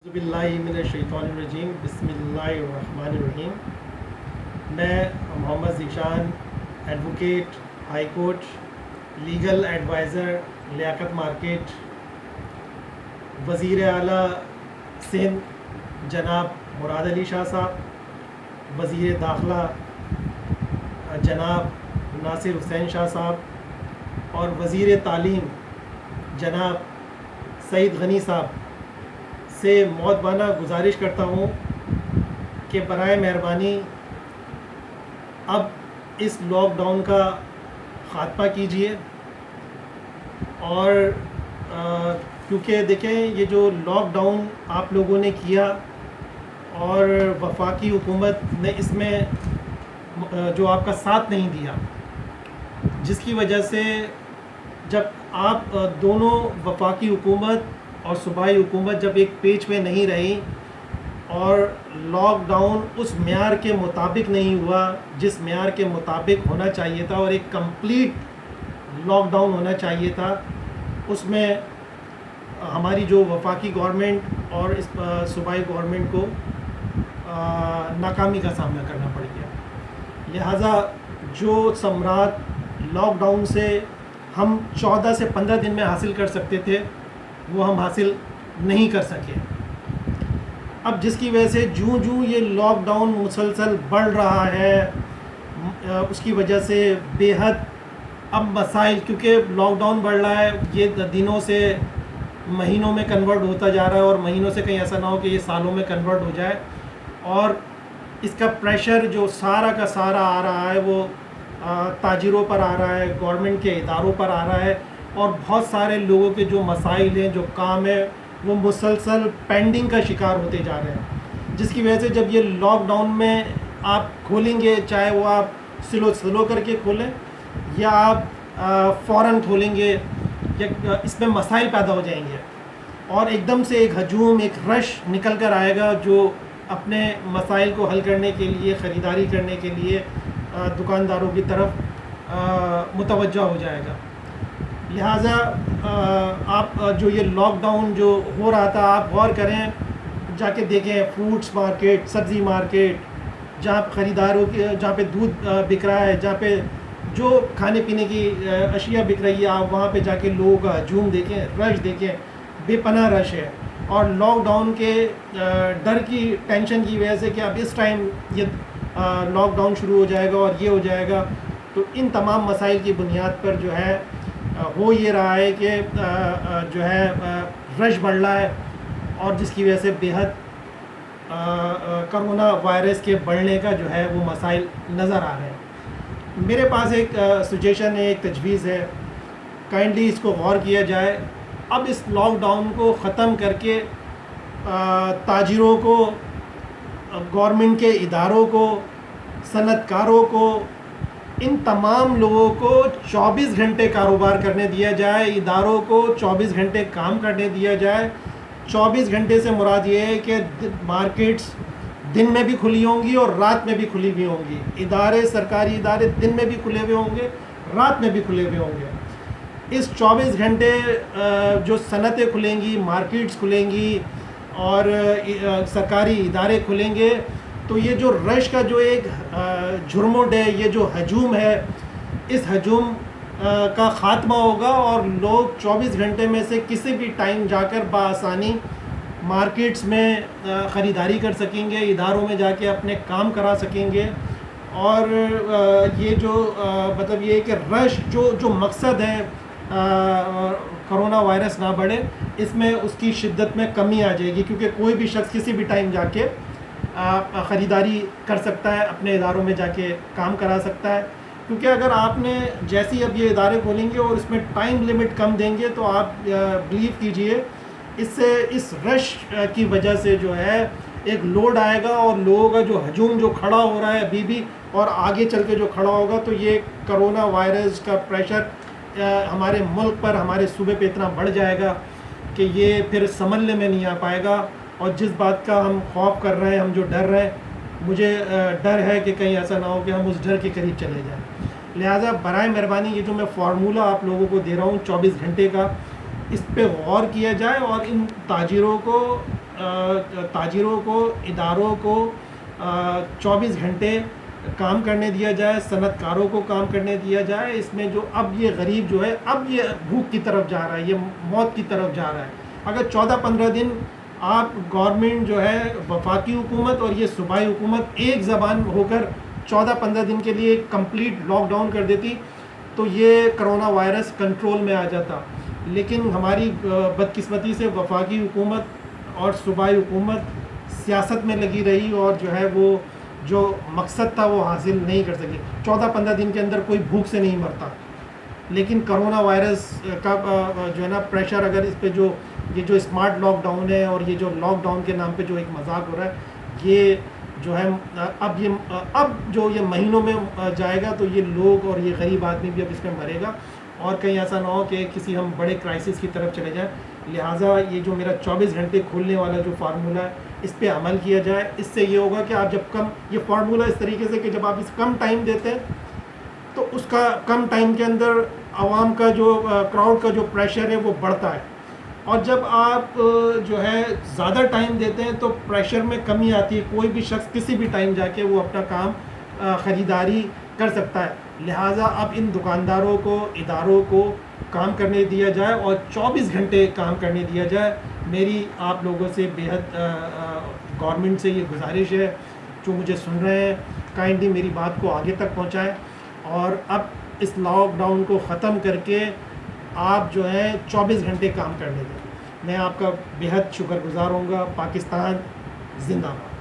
باللہ من الشیطان الرجیم بسم اللہ الرحمن الرحیم. میں Muhammad Zeeshan advocate high court legal advisor Liaquat market وزیر اعلیٰ سندھ جناب مراد علی شاہ صاحب، وزیر داخلہ جناب ناصر حسین شاہ صاحب اور وزیر تعلیم جناب سعید غنی صاحب سے معتبانہ گزارش کرتا ہوں کہ برائے مہربانی اب اس لاک ڈاؤن کا خاتمہ کیجیے. اور کیونکہ دیکھیں یہ جو لاک ڈاؤن آپ لوگوں نے کیا اور وفاقی حکومت نے اس میں جو آپ کا ساتھ نہیں دیا، جس کی وجہ سے جب آپ دونوں وفاقی حکومت اور صوبائی حکومت جب ایک پیج پہ نہیں رہی اور لاک ڈاؤن اس معیار کے مطابق نہیں ہوا جس معیار کے مطابق ہونا چاہیے تھا اور ایک کمپلیٹ لاک ڈاؤن ہونا چاہیے تھا، اس میں ہماری جو وفاقی گورنمنٹ اور اس صوبائی گورنمنٹ کو ناکامی کا سامنا کرنا پڑ گیا. لہٰذا جو ثمرات لاک ڈاؤن سے ہم 14 سے 15 دن میں حاصل کر سکتے تھے وہ ہم حاصل نہیں کر سکے. اب جس کی وجہ سے جوں یہ لاک ڈاؤن مسلسل بڑھ رہا ہے، اس کی وجہ سے بے حد اب مسائل، کیونکہ لاک ڈاؤن بڑھ رہا ہے، یہ دنوں سے مہینوں میں کنورٹ ہوتا جا رہا ہے اور مہینوں سے کہیں ایسا نہ ہو کہ یہ سالوں میں کنورٹ ہو جائے، اور اس کا پریشر جو سارا کا سارا آ رہا ہے وہ تاجروں پر آ رہا ہے، گورنمنٹ کے اداروں پر آ رہا ہے، اور بہت سارے لوگوں کے جو مسائل ہیں، جو کام ہے، وہ مسلسل پینڈنگ کا شکار ہوتے جا رہے ہیں. جس کی وجہ سے جب یہ لاک ڈاؤن میں آپ کھولیں گے، چاہے وہ آپ سلو کر کے کھولیں یا آپ فوراً کھولیں گے، اس میں مسائل پیدا ہو جائیں گے اور ایک دم سے ایک ہجوم، ایک رش نکل کر آئے گا جو اپنے مسائل کو حل کرنے کے لیے، خریداری کرنے کے لیے دکانداروں کی طرف متوجہ ہو جائے گا. لہٰذا آپ جو یہ لاک ڈاؤن جو ہو رہا تھا، آپ غور کریں، جا کے دیکھیں فروٹس مارکیٹ، سبزی مارکیٹ، جہاں خریداروں کی، جہاں پہ دودھ بک رہا ہے، جہاں پہ جو کھانے پینے کی اشیاء بک رہی ہے، آپ وہاں پہ جا کے لوگوں کا ہجوم دیکھیں، رش دیکھیں، بے پناہ رش ہے. اور لاک ڈاؤن کے ڈر کی، ٹینشن کی وجہ سے کہ اب اس ٹائم یہ لاک ڈاؤن شروع ہو جائے گا اور یہ ہو جائے گا، تو ان تمام مسائل کی بنیاد پر جو ہے ہو یہ رہا ہے کہ جو ہے رش بڑھ رہا ہے، اور جس کی وجہ سے بے حد کرونا وائرس کے بڑھنے کا جو ہے وہ مسائل نظر آ رہے ہیں. میرے پاس ایک سجیشن ہے، ایک تجویز ہے، کائنڈلی اس کو غور کیا جائے. اب اس لاک ڈاؤن کو ختم کر کے تاجروں کو، گورنمنٹ کے اداروں کو، صنعت کاروں کو، ان تمام لوگوں کو 24 گھنٹے کاروبار کرنے دیا جائے، اداروں کو 24 گھنٹے کام کرنے دیا جائے. 24 گھنٹے سے مراد یہ ہے کہ مارکیٹس دن میں بھی کھلی ہوں گی اور رات میں بھی کھلی ہوئی ہوں گی، ادارے، سرکاری ادارے دن میں بھی کھلے ہوئے ہوں گے، رات میں بھی کھلے ہوئے ہوں گے. اس 24 گھنٹے جو صنعتیں کھلیں گی، مارکیٹس کھلیں گی اور سرکاری ادارے کھلیں گے، تو یہ جو رش کا جو ایک جھرمٹ ہے، یہ جو ہجوم ہے، اس ہجوم کا خاتمہ ہوگا اور لوگ 24 گھنٹے میں سے کسی بھی ٹائم جا کر بآسانی مارکیٹس میں خریداری کر سکیں گے، اداروں میں جا کے اپنے کام کرا سکیں گے. اور یہ جو مطلب یہ کہ رش جو مقصد ہے کرونا وائرس نہ بڑھے، اس میں اس کی شدت میں کمی آ جائے گی، کیونکہ کوئی بھی شخص کسی بھی ٹائم جا کے خریداری کر سکتا ہے، اپنے اداروں میں جا کے کام کرا سکتا ہے. کیونکہ اگر آپ نے جیسی اب یہ ادارے کھولیں گے اور اس میں ٹائم لمٹ کم دیں گے تو آپ بلیو کیجئے اس سے، اس رش کی وجہ سے جو ہے ایک لوڈ آئے گا اور لوگوں کا جو ہجوم جو کھڑا ہو رہا ہے ابھی بھی اور آگے چل کے جو کھڑا ہوگا، تو یہ کرونا وائرس کا پریشر ہمارے ملک پر، ہمارے صوبے پہ اتنا بڑھ جائے گا کہ یہ پھر سنبھلنے میں نہیں آ پائے گا. اور جس بات کا ہم خوف کر رہے ہیں، ہم جو ڈر رہے ہیں، مجھے ڈر ہے کہ کہیں ایسا نہ ہو کہ ہم اس ڈر کے قریب چلے جائیں. لہٰذا برائے مہربانی یہ جو میں فارمولہ آپ لوگوں کو دے رہا ہوں 24 گھنٹے کا، اس پہ غور کیا جائے اور ان تاجروں کو تاجروں کو، اداروں کو 24 گھنٹے کام کرنے دیا جائے، صنعت کاروں کو کام کرنے دیا جائے. اس میں جو اب یہ غریب جو ہے اب یہ بھوک کی طرف جا رہا ہے، یہ موت کی طرف جا رہا ہے. اگر 14-15 دن آپ گورنمنٹ جو ہے وفاقی حکومت اور یہ صوبائی حکومت ایک زبان ہو کر 14-15 دن کے لیے کمپلیٹ لاک ڈاؤن کر دیتی تو یہ کرونا وائرس کنٹرول میں آ جاتا. لیکن ہماری بدقسمتی سے وفاقی حکومت اور صوبائی حکومت سیاست میں لگی رہی اور جو ہے وہ جو مقصد تھا وہ حاصل نہیں کر سکی. 14-15 دن کے اندر کوئی بھوک سے نہیں مرتا، لیکن کرونا وائرس کا جو ہے نا پریشر، اگر اس پہ جو یہ جو اسمارٹ لاک ڈاؤن ہے اور یہ جو لاک ڈاؤن کے نام پہ جو ایک مذاق ہو رہا ہے، یہ جو ہے اب جو یہ مہینوں میں جائے گا تو یہ لوگ اور یہ غریب آدمی بھی اب اس میں مرے گا، اور کہیں ایسا نہ ہو کہ کسی ہم بڑے کرائسس کی طرف چلے جائیں. لہٰذا یہ جو میرا 24 گھنٹے کھولنے والا جو فارمولہ ہے اس پہ عمل کیا جائے. اس سے یہ ہوگا کہ آپ جب یہ فارمولہ اس طریقے سے کہ جب آپ اس کم ٹائم دیتے ہیں تو اس کا کم ٹائم کے اندر عوام کا جو کراؤڈ کا جو پریشر ہے وہ بڑھتا ہے، اور جب آپ جو ہے زیادہ ٹائم دیتے ہیں تو پریشر میں کمی آتی ہے. کوئی بھی شخص کسی بھی ٹائم جا کے وہ اپنا کام خریداری کر سکتا ہے. لہٰذا اب ان دکانداروں کو، اداروں کو کام کرنے دیا جائے اور 24 گھنٹے کام کرنے دیا جائے. میری آپ لوگوں سے بےحد گورنمنٹ سے یہ گزارش ہے جو مجھے سن رہے ہیں، کائنڈلی میری بات کو آگے تک پہنچائیں اور اب اس لاک ڈاؤن کو ختم کر کے آپ جو ہے 24 گھنٹے کام کرنے دیں. میں آپ کا بےحد شکر گزار ہوں گا. پاکستان زندہ باد.